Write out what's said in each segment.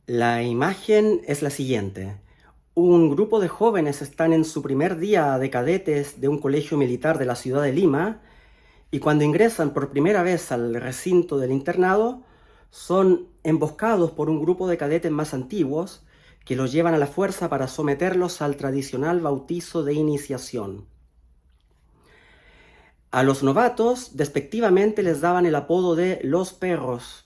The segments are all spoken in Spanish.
La imagen es la siguiente. Un grupo de jóvenes están en su primer día de cadetes de un colegio militar de la ciudad de Lima y cuando ingresan por primera vez al recinto del internado, son emboscados por un grupo de cadetes más antiguos que los llevan a la fuerza para someterlos al tradicional bautizo de iniciación. A los novatos, despectivamente, les daban el apodo de los perros.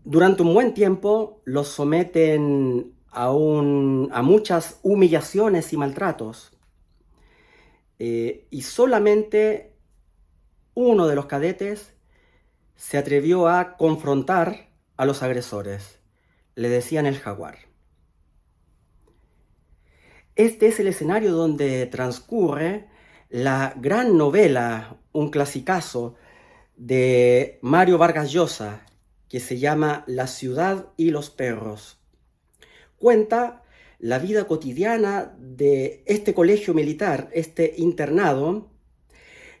Durante un buen tiempo los someten a muchas humillaciones y maltratos. Y solamente uno de los cadetes se atrevió a confrontar a los agresores. Le decían el jaguar. Este es el escenario donde transcurre la gran novela, un clasicazo de Mario Vargas Llosa, que se llama La ciudad y los perros. Cuenta la vida cotidiana de este colegio militar, este internado,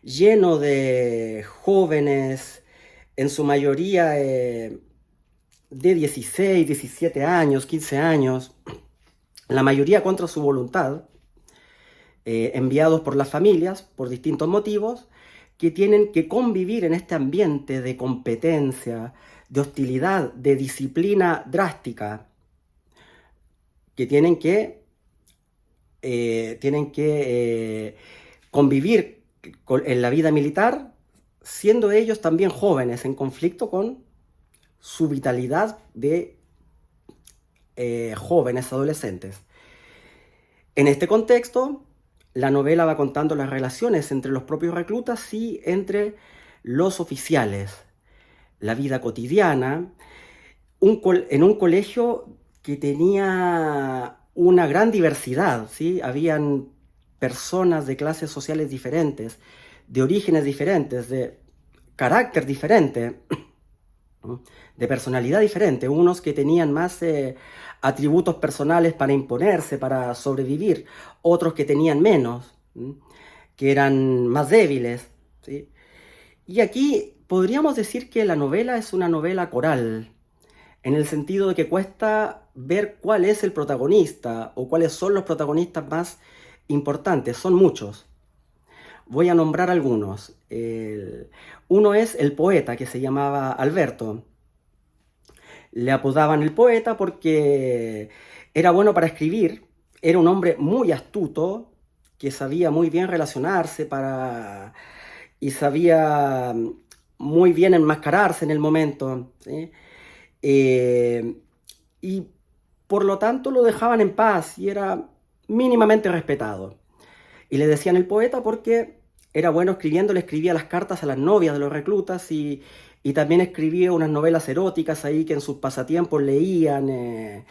lleno de jóvenes, en su mayoría de 16, 17 años, 15 años, la mayoría contra su voluntad, enviados por las familias por distintos motivos, que tienen que convivir en este ambiente de competencia, de hostilidad, de disciplina drástica, que convivir en la vida militar, siendo ellos también jóvenes en conflicto con su vitalidad de jóvenes adolescentes. En este contexto, la novela va contando las relaciones entre los propios reclutas y entre los oficiales, la vida cotidiana, en un colegio que tenía una gran diversidad, ¿sí? Habían personas de clases sociales diferentes, de orígenes diferentes, de carácter diferente, de personalidad diferente, unos que tenían más atributos personales para imponerse, para sobrevivir, otros que tenían menos, que eran más débiles, ¿sí? Y aquí podríamos decir que la novela es una novela coral, en el sentido de que cuesta ver cuál es el protagonista o cuáles son los protagonistas más importantes, son muchos. Voy a nombrar algunos. Uno es el poeta, que se llamaba Alberto. Le apodaban el poeta porque era bueno para escribir, era un hombre muy astuto, que sabía muy bien relacionarse y sabía muy bien enmascararse en el momento, ¿sí? Eh, y por lo tanto lo dejaban en paz y era mínimamente respetado. Y le decían el poeta porque era bueno escribiendo, le escribía las cartas a las novias de los reclutas y también escribía unas novelas eróticas ahí que en sus pasatiempos leían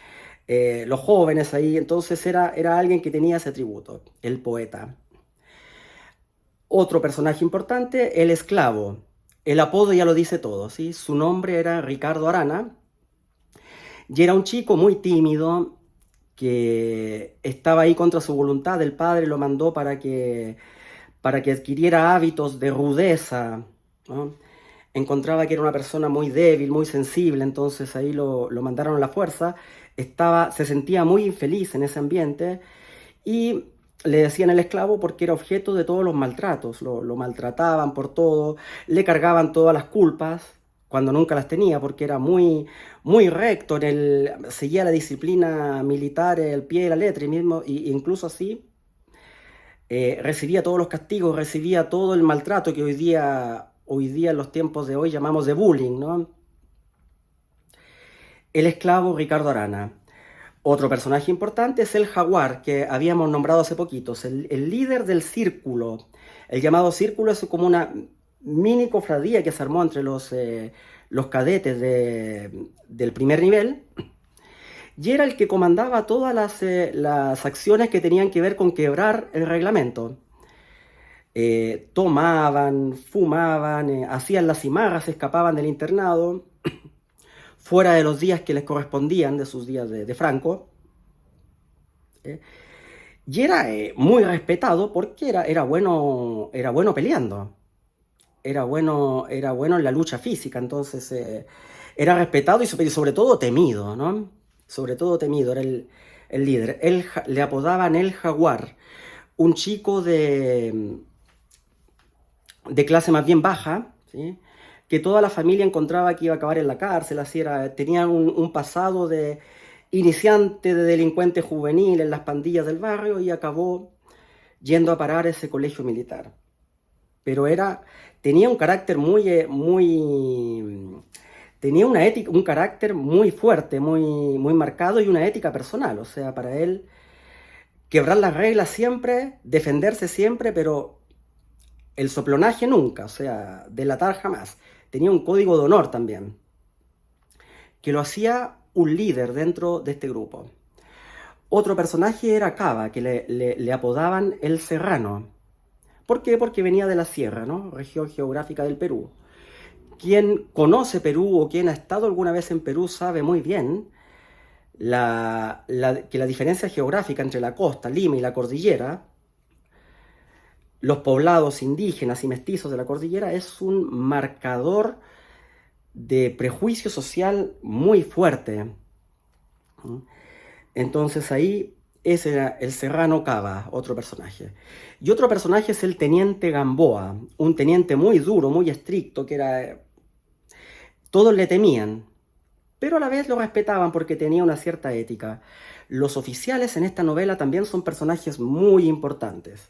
los jóvenes ahí. Entonces era alguien que tenía ese atributo, el poeta. Otro personaje importante, el esclavo. El apodo ya lo dice todo, ¿sí? Su nombre era Ricardo Arana y era un chico muy tímido que estaba ahí contra su voluntad. El padre lo mandó para que adquiriera hábitos de rudeza, ¿no? Encontraba que era una persona muy débil, muy sensible, entonces ahí lo mandaron a la fuerza. Se sentía muy infeliz en ese ambiente y le decían el esclavo porque era objeto de todos los maltratos. Lo maltrataban por todo, le cargaban todas las culpas cuando nunca las tenía porque era muy, muy recto, seguía la disciplina militar al pie de la letra y incluso así recibía todos los castigos, recibía todo el maltrato que hoy día en los tiempos de hoy llamamos de bullying, ¿no? El esclavo Ricardo Arana. Otro personaje importante es el jaguar, que habíamos nombrado hace poquitos, el líder del círculo. El llamado círculo es como una mini cofradía que se armó entre los cadetes del primer nivel, y era el que comandaba todas las acciones que tenían que ver con quebrar el reglamento. Tomaban, fumaban, hacían las cimarras, escapaban del internado, fuera de los días que les correspondían, de sus días de Franco. ¿Eh? Y era muy respetado porque era bueno peleando. era bueno en la lucha física, entonces era respetado y sobre todo temido, ¿no? Sobre todo temido, era el líder. Le apodaban el Jaguar, un chico de clase más bien baja, ¿sí? Que toda la familia encontraba que iba a acabar en la cárcel, así era, tenía un pasado de iniciante de delincuente juvenil en las pandillas del barrio y acabó yendo a parar a ese colegio militar. Pero tenía un carácter tenía una ética, un carácter muy fuerte, muy marcado y una ética personal. O sea, para él quebrar las reglas siempre, defenderse siempre, pero el soplonaje nunca, o sea, delatar jamás. Tenía un código de honor también, que lo hacía un líder dentro de este grupo. Otro personaje era Cava, que le apodaban el Serrano. ¿Por qué? Porque venía de la sierra, ¿no? Región geográfica del Perú. Quien conoce Perú o quien ha estado alguna vez en Perú sabe muy bien que la diferencia geográfica entre la costa, Lima y la cordillera, los poblados indígenas y mestizos de la cordillera, es un marcador de prejuicio social muy fuerte. Entonces ahí ese era el Serrano Cava, otro personaje. Y otro personaje es el teniente Gamboa, un teniente muy duro, muy estricto, que era... Todos le temían, pero a la vez lo respetaban porque tenía una cierta ética. Los oficiales en esta novela también son personajes muy importantes.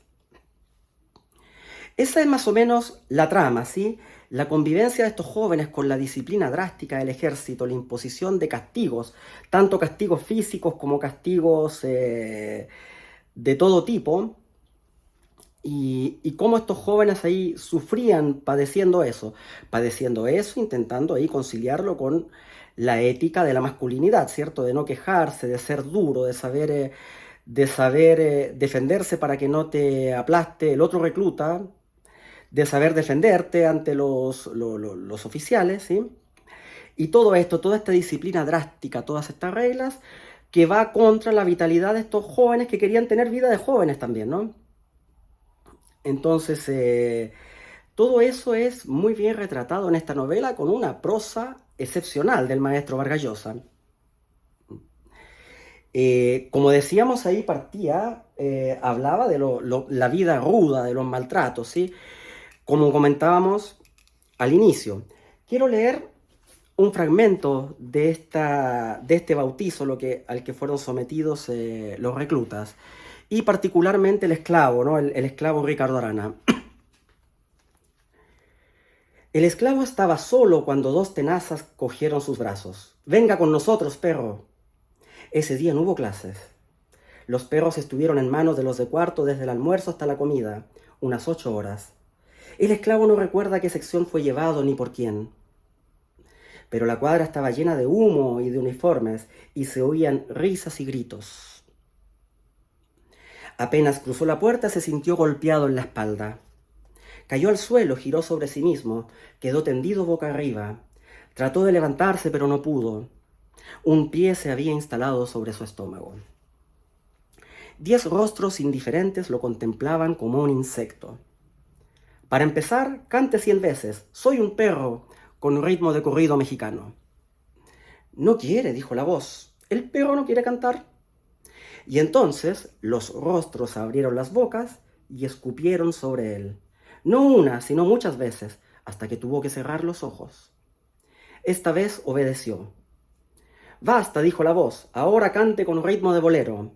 Esa es más o menos la trama, ¿sí? La convivencia de estos jóvenes con la disciplina drástica del ejército, la imposición de castigos, tanto castigos físicos como castigos de todo tipo, y cómo estos jóvenes ahí sufrían padeciendo eso, intentando ahí conciliarlo con la ética de la masculinidad, ¿cierto? De no quejarse, de ser duro, de saber defenderse para que no te aplaste el otro recluta, de saber defenderte ante los oficiales, ¿sí? Y todo esto, toda esta disciplina drástica, todas estas reglas, que va contra la vitalidad de estos jóvenes que querían tener vida de jóvenes también, ¿no? Entonces, todo eso es muy bien retratado en esta novela con una prosa excepcional del maestro Vargas Llosa. Como decíamos ahí partía, hablaba de la vida ruda, de los maltratos, ¿sí? Como comentábamos al inicio. Quiero leer un fragmento de este bautizo al que fueron sometidos los reclutas, y particularmente el esclavo, ¿no? El esclavo Ricardo Arana. El esclavo estaba solo cuando dos tenazas cogieron sus brazos. «Venga con nosotros, perro». Ese día no hubo clases. Los perros estuvieron en manos de los de cuarto desde el almuerzo hasta la comida, unas 8 horas. El esclavo no recuerda a qué sección fue llevado ni por quién. Pero la cuadra estaba llena de humo y de uniformes y se oían risas y gritos. Apenas cruzó la puerta se sintió golpeado en la espalda. Cayó al suelo, giró sobre sí mismo, quedó tendido boca arriba. Trató de levantarse, pero no pudo. Un pie se había instalado sobre su estómago. 10 rostros indiferentes lo contemplaban como un insecto. Para empezar, cante 100 veces. «Soy un perro», con ritmo de corrido mexicano. «No quiere», dijo la voz. «El perro no quiere cantar». Y entonces los rostros abrieron las bocas y escupieron sobre él. No una, sino muchas veces, hasta que tuvo que cerrar los ojos. Esta vez obedeció. «Basta», dijo la voz, «ahora cante con ritmo de bolero».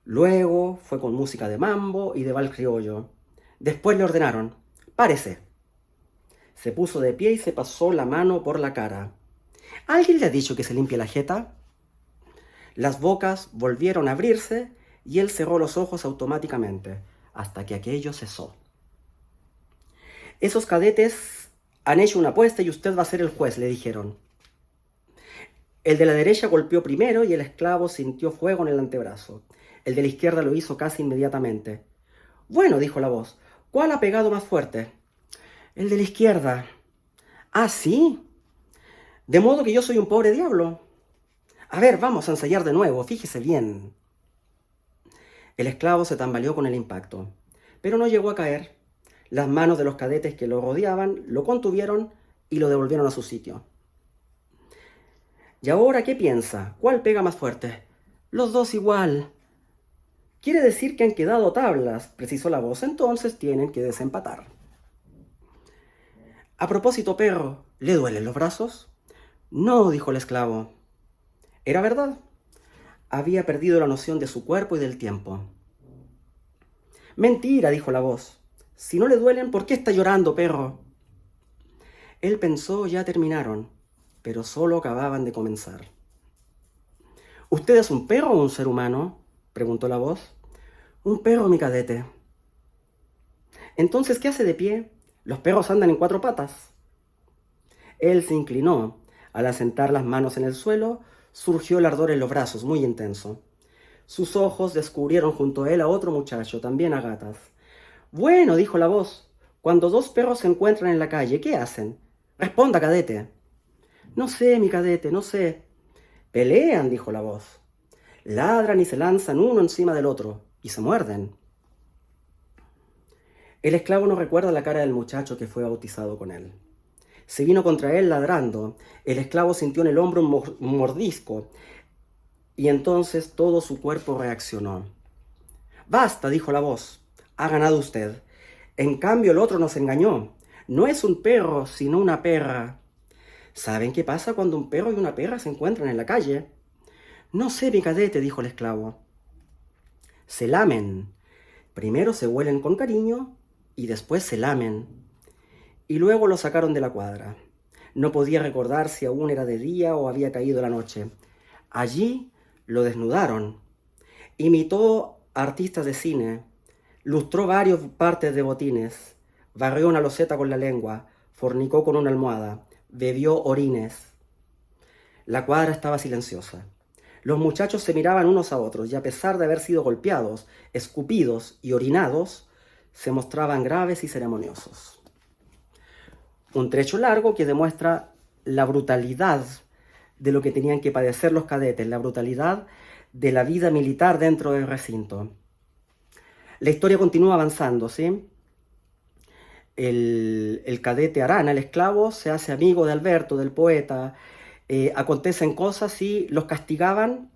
Luego fue con música de mambo y de vals criollo. Después le ordenaron: «Párese». Se puso de pie y se pasó la mano por la cara. «¿Alguien le ha dicho que se limpie la jeta?» Las bocas volvieron a abrirse y él cerró los ojos automáticamente, hasta que aquello cesó. «Esos cadetes han hecho una apuesta y usted va a ser el juez», le dijeron. El de la derecha golpeó primero y el esclavo sintió fuego en el antebrazo. El de la izquierda lo hizo casi inmediatamente. «Bueno», dijo la voz, «¿cuál ha pegado más fuerte?» «El de la izquierda». «¿Ah, sí? De modo que yo soy un pobre diablo». «A ver, vamos a ensayar de nuevo, fíjese bien». El esclavo se tambaleó con el impacto, pero no llegó a caer. Las manos de los cadetes que lo rodeaban lo contuvieron y lo devolvieron a su sitio. ¿Y ahora qué piensa? ¿Cuál pega más fuerte? Los dos igual. Quiere decir que han quedado tablas, precisó la voz. Entonces tienen que desempatar. A propósito, perro, ¿le duelen los brazos? No, dijo el esclavo. Era verdad. Había perdido la noción de su cuerpo y del tiempo. Mentira, dijo la voz. Si no le duelen, ¿por qué está llorando, perro? Él pensó, ya terminaron, pero solo acababan de comenzar. ¿Usted es un perro o un ser humano? Preguntó la voz. Un perro, mi cadete. Entonces, ¿qué hace de pie? Los perros andan en cuatro patas. Él se inclinó. Al asentar las manos en el suelo, surgió el ardor en los brazos, muy intenso. Sus ojos descubrieron junto a él a otro muchacho, también a gatas. Bueno, dijo la voz, cuando dos perros se encuentran en la calle, ¿qué hacen? Responda, cadete. No sé, mi cadete, no sé. Pelean, dijo la voz. Ladran y se lanzan uno encima del otro, y se muerden. El esclavo no recuerda la cara del muchacho que fue bautizado con él. Se vino contra él ladrando. El esclavo sintió en el hombro un mordisco, y entonces todo su cuerpo reaccionó. Basta, dijo la voz. Ha ganado usted. En cambio, el otro nos engañó. No es un perro, sino una perra. ¿Saben qué pasa cuando un perro y una perra se encuentran en la calle? No sé, mi cadete, dijo el esclavo. Se lamen. Primero se huelen con cariño y después se lamen. Y luego lo sacaron de la cuadra. No podía recordar si aún era de día o había caído la noche. Allí lo desnudaron. Imitó a artistas de cine. Lustró varios partes de botines. Barrió una loseta con la lengua. Fornicó con una almohada. Bebió orines. La cuadra estaba silenciosa. Los muchachos se miraban unos a otros y a pesar de haber sido golpeados, escupidos y orinados, se mostraban graves y ceremoniosos. Un trecho largo que demuestra la brutalidad de lo que tenían que padecer los cadetes, la brutalidad de la vida militar dentro del recinto. La historia continúa avanzando, ¿sí? El cadete Arana, el esclavo, se hace amigo de Alberto, del poeta. Acontecen cosas y los castigaron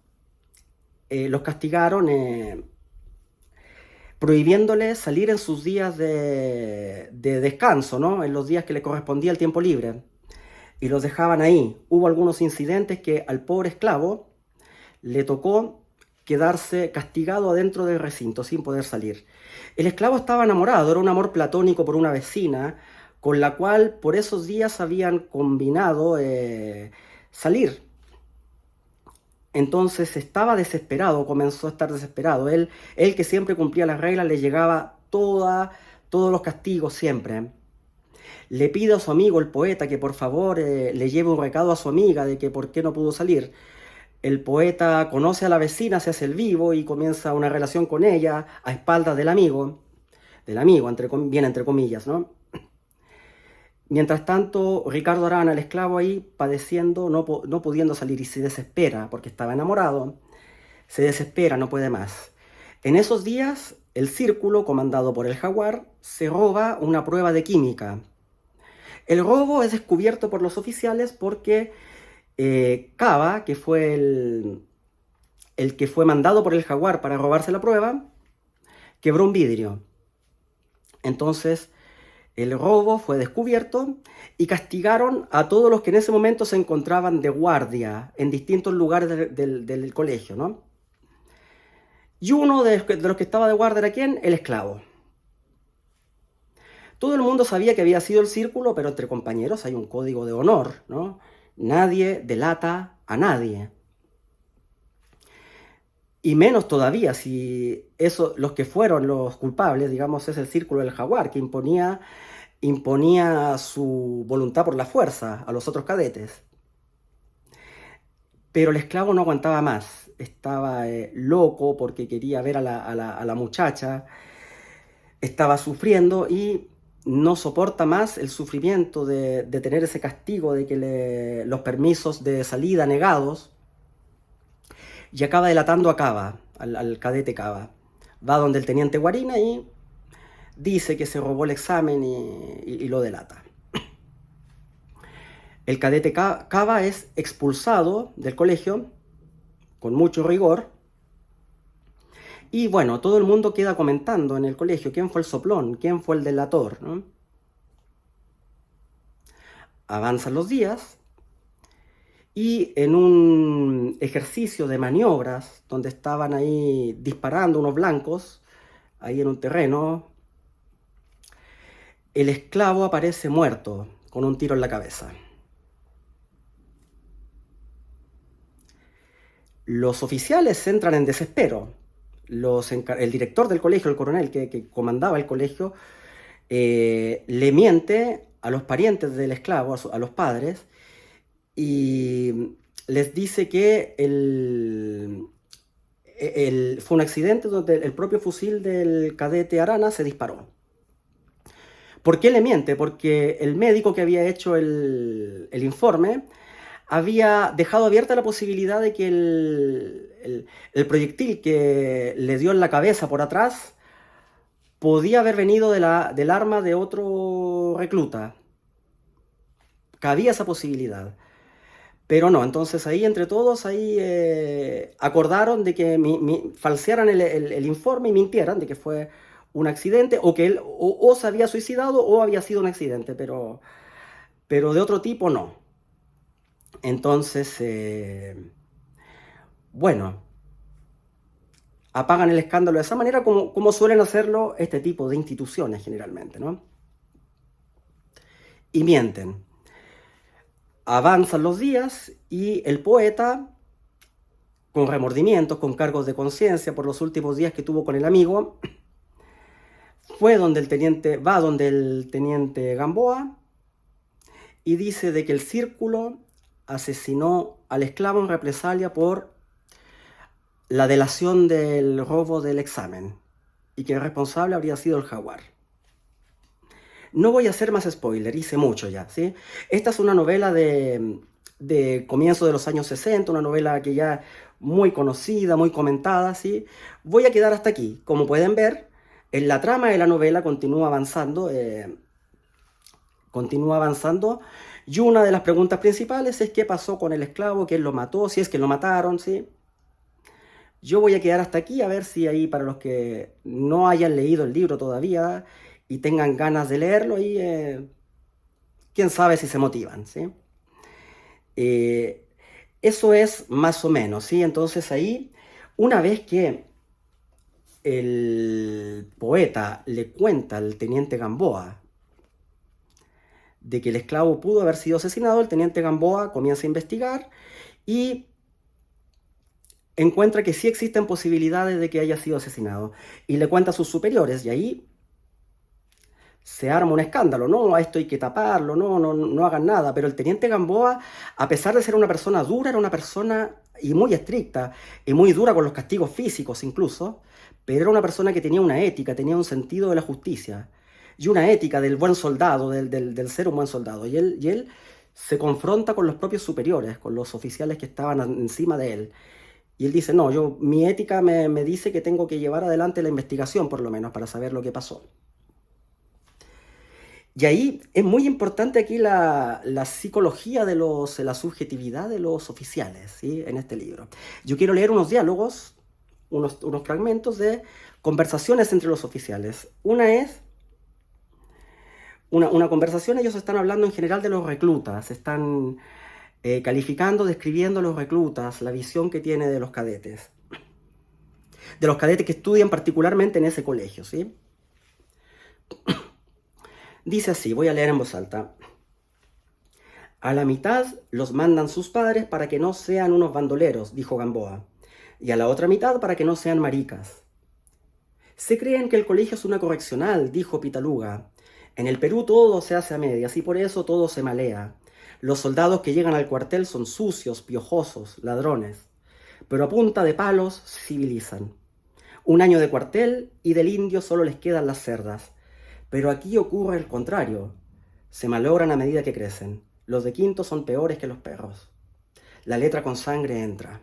prohibiéndoles salir en sus días de descanso, ¿no? En los días que le correspondía el tiempo libre. Y los dejaban ahí. Hubo algunos incidentes que al pobre esclavo le tocó quedarse castigado adentro del recinto sin poder salir. El esclavo estaba enamorado, era un amor platónico por una vecina con la cual por esos días habían combinado salir. Entonces estaba desesperado, comenzó a estar desesperado. Él que siempre cumplía las reglas, le llegaba todos los castigos siempre. Le pide a su amigo, el poeta, que por favor le lleve un recado a su amiga de que por qué no pudo salir. El poeta conoce a la vecina, se hace el vivo y comienza una relación con ella a espaldas del amigo, bien entre comillas, ¿no? Mientras tanto, Ricardo Arana, el esclavo ahí, padeciendo, no pudiendo salir y se desespera porque estaba enamorado, se desespera, no puede más. En esos días, el círculo, comandado por el jaguar, se roba una prueba de química. El robo es descubierto por los oficiales porque Cava, que fue el que fue mandado por el jaguar para robarse la prueba, quebró un vidrio. Entonces, el robo fue descubierto y castigaron a todos los que en ese momento se encontraban de guardia en distintos lugares del colegio, ¿no? Y uno de los que estaba de guardia era ¿quién? El esclavo. Todo el mundo sabía que había sido el círculo, pero entre compañeros hay un código de honor, ¿no? Nadie delata a nadie. Y menos todavía si los que fueron los culpables, digamos, es el círculo del jaguar, que imponía su voluntad por la fuerza a los otros cadetes. Pero el esclavo no aguantaba más, estaba loco porque quería ver a la muchacha, estaba sufriendo y no soporta más el sufrimiento de tener ese castigo, de que los permisos de salida negados, y acaba delatando a Cava, al cadete Cava. Va donde el teniente Guarina y dice que se robó el examen y lo delata. El cadete Cava es expulsado del colegio con mucho rigor. Y bueno, todo el mundo queda comentando en el colegio quién fue el soplón, quién fue el delator, ¿no? Avanzan los días y en un ejercicio de maniobras donde estaban ahí disparando unos blancos, ahí en un terreno, el esclavo aparece muerto con un tiro en la cabeza. Los oficiales entran en desespero. El director del colegio, el coronel que comandaba el colegio, le miente a los parientes del esclavo, a los padres, y les dice que fue un accidente donde el propio fusil del cadete Arana se disparó. ¿Por qué le miente? Porque el médico que había hecho el informe había dejado abierta la posibilidad de que el proyectil que le dio en la cabeza por atrás podía haber venido del arma de otro recluta. Cabía esa posibilidad. Pero no, entonces ahí entre todos ahí acordaron de que falsearan el informe y mintieran de que fue un accidente o que él o se había suicidado o había sido un accidente, pero de otro tipo no. Entonces, bueno, apagan el escándalo de esa manera como suelen hacerlo este tipo de instituciones generalmente, ¿no? Y mienten. Avanzan los días y el poeta, con remordimientos, con cargos de conciencia por los últimos días que tuvo con el amigo, va donde el teniente Gamboa y dice de que el círculo asesinó al esclavo en represalia por la delación del robo del examen y que el responsable habría sido el jaguar. No voy a hacer más spoiler, hice mucho ya, ¿sí? Esta es una novela de comienzo de los años 60, una novela que ya muy conocida, muy comentada, ¿sí? Voy a quedar hasta aquí. Como pueden ver, en la trama de la novela continúa avanzando, y una de las preguntas principales es qué pasó con el esclavo, quién lo mató, si es que lo mataron, ¿sí? Yo voy a quedar hasta aquí a ver si ahí para los que no hayan leído el libro todavía y tengan ganas de leerlo y quién sabe si se motivan, ¿sí? Eso es más o menos, ¿sí? Entonces ahí, una vez que el poeta le cuenta al teniente Gamboa de que el esclavo pudo haber sido asesinado, el teniente Gamboa comienza a investigar y encuentra que sí existen posibilidades de que haya sido asesinado. Y le cuenta a sus superiores, y ahí se arma un escándalo. No, a esto hay que taparlo, no hagan nada. Pero el teniente Gamboa, a pesar de ser una persona dura, era una persona y muy estricta, y muy dura con los castigos físicos incluso, pero era una persona que tenía una ética, tenía un sentido de la justicia, y una ética del buen soldado, del ser un buen soldado. Y él se confronta con los propios superiores, con los oficiales que estaban encima de él. Y él dice, no, mi ética me dice que tengo que llevar adelante la investigación, por lo menos, para saber lo que pasó. Y ahí es muy importante aquí la psicología de la subjetividad de los oficiales, ¿sí? En este libro. Yo quiero leer unos diálogos, unos fragmentos de conversaciones entre los oficiales. Una es una conversación, ellos están hablando en general de los reclutas, están calificando, describiendo a los reclutas, la visión que tiene de los cadetes que estudian particularmente en ese colegio, ¿sí? Dice así, voy a leer en voz alta. A la mitad los mandan sus padres para que no sean unos bandoleros, dijo Gamboa, y a la otra mitad para que no sean maricas. Se creen que el colegio es una correccional, dijo Pitaluga. En el Perú todo se hace a medias y por eso todo se malea. Los soldados que llegan al cuartel son sucios, piojosos, ladrones, pero a punta de palos se civilizan. Un año de cuartel y del indio solo les quedan las cerdas. Pero aquí ocurre el contrario. Se malogran a medida que crecen. Los de quinto son peores que los perros. La letra con sangre entra.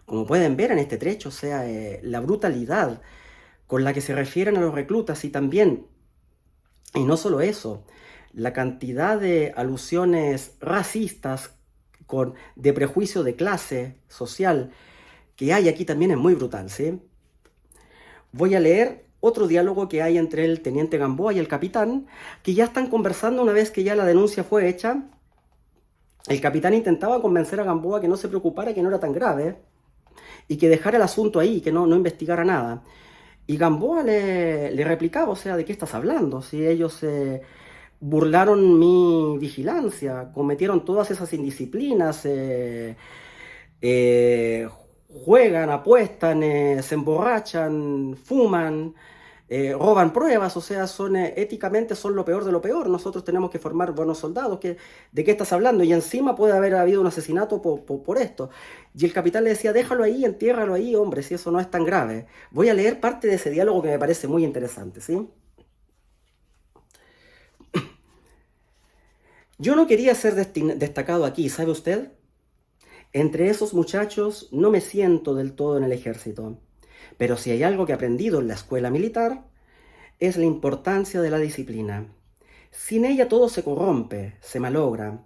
Como pueden ver en este trecho, o sea, la brutalidad con la que se refieren a los reclutas y también, y no solo eso, la cantidad de alusiones racistas de prejuicio de clase social que hay aquí también es muy brutal, ¿sí? Voy a leer otro diálogo que hay entre el teniente Gamboa y el capitán, que ya están conversando una vez que ya la denuncia fue hecha. El capitán intentaba convencer a Gamboa que no se preocupara, que no era tan grave, y que dejara el asunto ahí, que no investigara nada. Y Gamboa le replicaba, o sea, ¿de qué estás hablando? Si ellos burlaron mi vigilancia, cometieron todas esas indisciplinas, eh, juegan, apuestan, se emborrachan, fuman, roban pruebas, o sea, éticamente son lo peor de lo peor. Nosotros tenemos que formar buenos soldados. ¿De qué estás hablando? Y encima puede haber habido un asesinato por esto. Y el capitán le decía, déjalo ahí, entiérralo ahí, hombre, si eso no es tan grave. Voy a leer parte de ese diálogo que me parece muy interesante, ¿sí? Yo no quería ser destacado aquí, ¿sabe usted? Entre esos muchachos no me siento del todo en el ejército, pero si hay algo que he aprendido en la escuela militar es la importancia de la disciplina. Sin ella todo se corrompe, se malogra.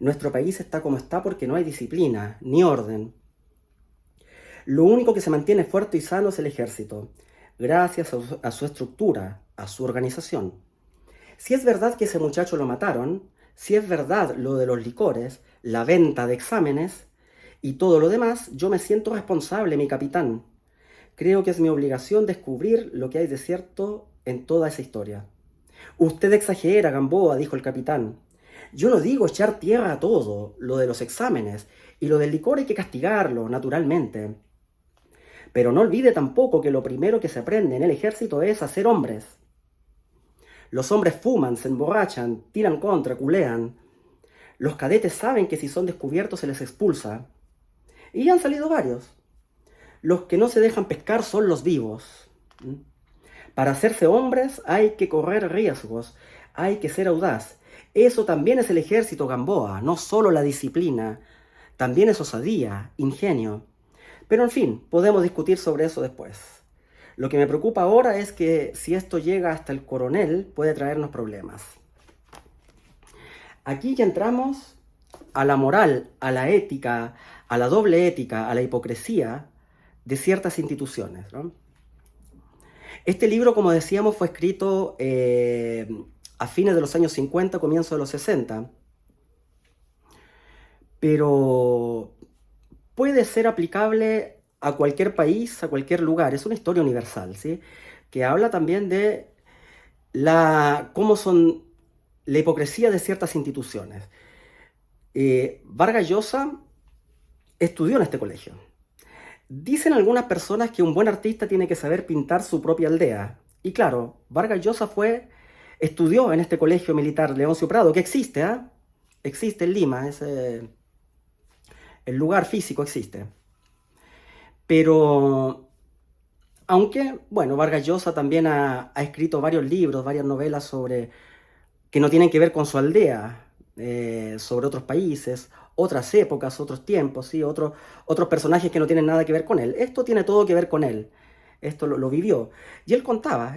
Nuestro país está como está porque no hay disciplina, ni orden. Lo único que se mantiene fuerte y sano es el ejército, gracias a su estructura, a su organización. Si es verdad que ese muchacho lo mataron, si es verdad lo de los licores, la venta de exámenes y todo lo demás, yo me siento responsable, mi capitán. Creo que es mi obligación descubrir lo que hay de cierto en toda esa historia. Usted exagera, Gamboa, dijo el capitán. Yo no digo echar tierra a todo, lo de los exámenes, y lo del licor hay que castigarlo, naturalmente. Pero no olvide tampoco que lo primero que se aprende en el ejército es a ser hombres. Los hombres fuman, se emborrachan, tiran contra, culean. Los cadetes saben que si son descubiertos se les expulsa. Y han salido varios. Los que no se dejan pescar son los vivos. Para hacerse hombres hay que correr riesgos, hay que ser audaz. Eso también es el ejército, Gamboa, no solo la disciplina, también es osadía, ingenio. Pero en fin, podemos discutir sobre eso después. Lo que me preocupa ahora es que si esto llega hasta el coronel puede traernos problemas. Aquí ya entramos a la moral, a la ética, a la doble ética, a la hipocresía de ciertas instituciones, ¿no? Este libro, como decíamos, fue escrito a fines de los años 50, comienzo de los 60, pero puede ser aplicable a cualquier país, a cualquier lugar. Es una historia universal, ¿sí? Que habla también de cómo son la hipocresía de ciertas instituciones. Vargas Llosa estudió en este colegio. Dicen algunas personas que un buen artista tiene que saber pintar su propia aldea. Y claro, Vargas Llosa estudió en este colegio militar Leoncio Prado, que existe, ¿eh? Existe en Lima, el lugar físico existe. Pero, aunque, bueno, Vargas Llosa también ha escrito varios libros, varias novelas que no tienen que ver con su aldea, sobre otros países, otras épocas, otros tiempos, ¿sí? Otros personajes que no tienen nada que ver con él. Esto tiene todo que ver con él. Esto lo vivió. Y él contaba,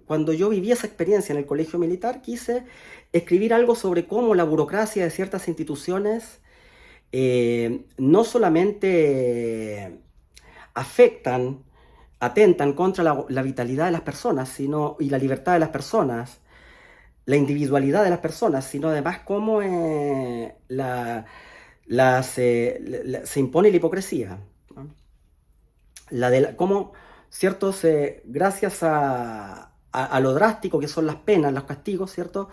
cuando yo viví esa experiencia en el colegio militar, quise escribir algo sobre cómo la burocracia de ciertas instituciones no solamente atentan contra la vitalidad de las personas y la libertad de las personas, la individualidad de las personas, sino además cómo se impone la hipocresía, ¿no? Cómo ciertos, gracias a lo drástico que son las penas, los castigos, ¿cierto?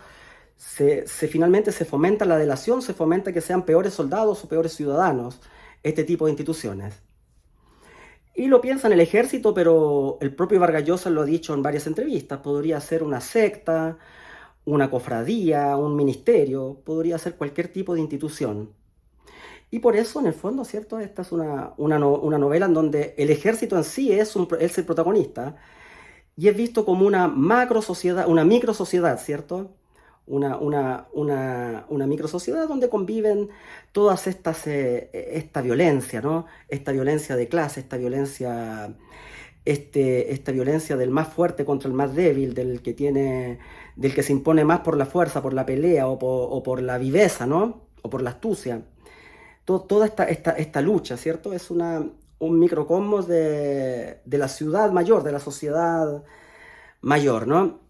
Finalmente se fomenta la delación, se fomenta que sean peores soldados o peores ciudadanos, este tipo de instituciones. Y lo piensa en el ejército, pero el propio Vargas Llosa lo ha dicho en varias entrevistas, podría ser una secta, una cofradía, un ministerio, podría ser cualquier tipo de institución. Y por eso, en el fondo, ¿cierto? Esta es una novela en donde el ejército en sí es el protagonista y es visto como una macro sociedad, una micro sociedad, ¿cierto? Una micro sociedad donde conviven todas esta violencia, ¿no? Esta violencia de clase, esta violencia esta violencia del más fuerte contra el más débil, del que se impone más por la fuerza, por la pelea o por la viveza, ¿no? O por la astucia. Toda esta lucha, ¿cierto? Es un microcosmos de la ciudad mayor, de la sociedad mayor, ¿no?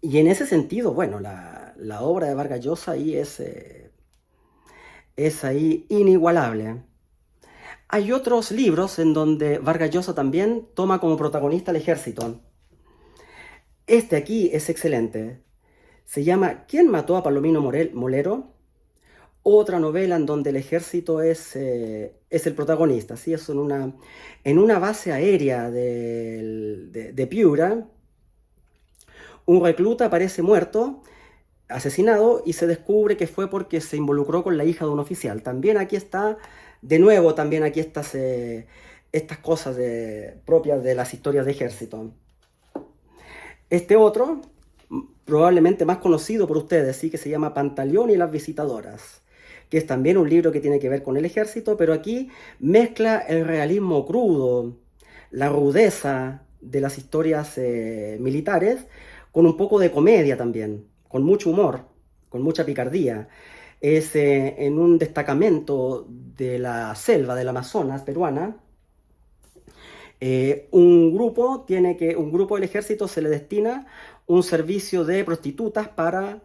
Y en ese sentido, bueno, la obra de Vargas Llosa ahí es ahí inigualable. Hay otros libros en donde Vargas Llosa también toma como protagonista al ejército. Este aquí es excelente. Se llama ¿Quién mató a Palomino Molero? Otra novela en donde el ejército es el protagonista, ¿sí? Es en una base aérea de Piura. Un recluta aparece muerto, asesinado, y se descubre que fue porque se involucró con la hija de un oficial. También aquí está, de nuevo, también aquí estas cosas propias de las historias de ejército. Este otro, probablemente más conocido por ustedes, ¿sí? Que se llama Pantaleón y las visitadoras, que es también un libro que tiene que ver con el ejército, pero aquí mezcla el realismo crudo, la rudeza de las historias militares, con un poco de comedia también, con mucho humor, con mucha picardía. Es en un destacamento de la selva del Amazonas peruana. Un grupo del ejército se le destina un servicio de prostitutas para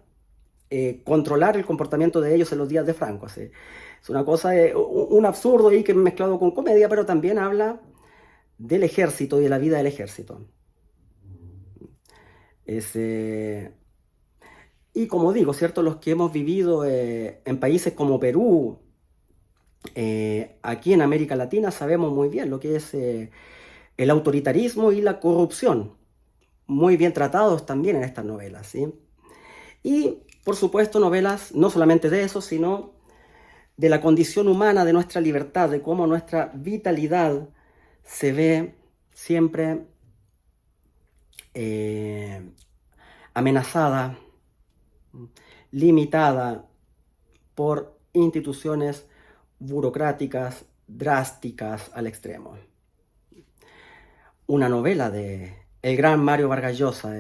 controlar el comportamiento de ellos en los días de Franco. ¿Sí? Es una cosa, un absurdo ahí que mezclado con comedia, pero también habla del ejército y de la vida del ejército. Y como digo, ¿cierto? Los que hemos vivido en países como Perú, aquí en América Latina, sabemos muy bien lo que es el autoritarismo y la corrupción, muy bien tratados también en estas novelas, ¿sí? Y, por supuesto, novelas no solamente de eso, sino de la condición humana, de nuestra libertad, de cómo nuestra vitalidad se ve siempre amenazada, limitada por instituciones burocráticas drásticas al extremo. Una novela de el gran Mario Vargas Llosa,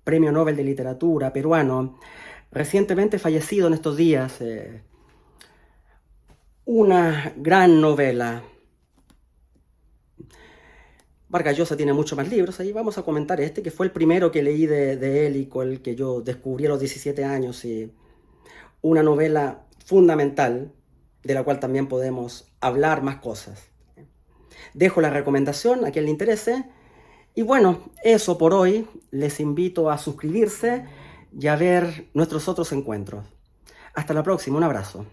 Premio Nobel de Literatura peruano, recientemente fallecido en estos días. Una gran novela. Vargas Llosa tiene muchos más libros, ahí vamos a comentar este, que fue el primero que leí de él y con el que yo descubrí a los 17 años. Y una novela fundamental, de la cual también podemos hablar más cosas. Dejo la recomendación a quien le interese. Y bueno, eso por hoy. Les invito a suscribirse y a ver nuestros otros encuentros. Hasta la próxima, un abrazo.